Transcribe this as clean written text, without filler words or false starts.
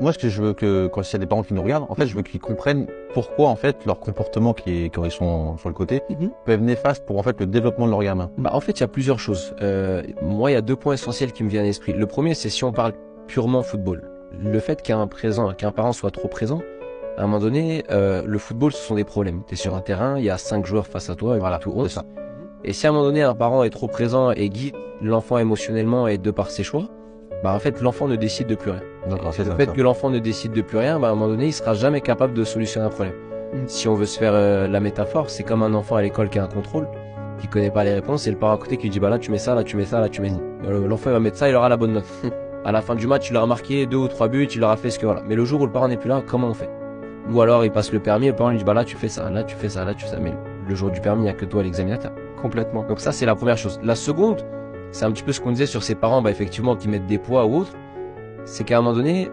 Moi, ce que je veux que, quand il y a des parents qui nous regardent, en fait, je veux qu'ils comprennent pourquoi, en fait, leur comportement quand ils sont sur le côté, peut être néfaste pour, en fait, le développement de leur gamin. Bah, en fait, il y a plusieurs choses. Moi, il y a deux points essentiels qui me viennent à l'esprit. Le premier, c'est si on parle purement football. Le fait qu'un parent soit trop présent, à un moment donné, le football, ce sont des problèmes. Tu es sur un terrain, il y a 5 joueurs face à toi, et Voilà, tout c'est 11. ça. Et si à un moment donné, un parent est trop présent et guide l'enfant émotionnellement et de par ses choix, bah, en fait, l'enfant ne décide de plus rien. D'accord, c'est Le ça. fait que l'enfant ne décide de plus rien, bah, à un moment donné, il sera jamais capable de solutionner un problème. Si on veut se faire la métaphore, c'est comme un enfant à l'école qui a un contrôle, qui connaît pas les réponses, et le parent à côté qui dit bah là tu mets ça, là tu mets ça, là tu mets ça. L'enfant il va mettre ça, il aura la bonne note. À la fin du match, il aura marqué 2 ou 3 buts, il aura fait ce que voilà. Mais le jour où le parent n'est plus là, comment on fait? Ou alors il passe le permis, et le parent lui dit bah là tu fais ça, là tu fais ça, là tu fais ça. Mais le jour du permis, il n'y a que toi l'examinateur. Complètement. Donc ça c'est la première chose. La seconde, c'est un petit peu ce qu'on disait sur ces parents, bah effectivement qui mettent des poids ou autres, c'est qu'à un moment donné,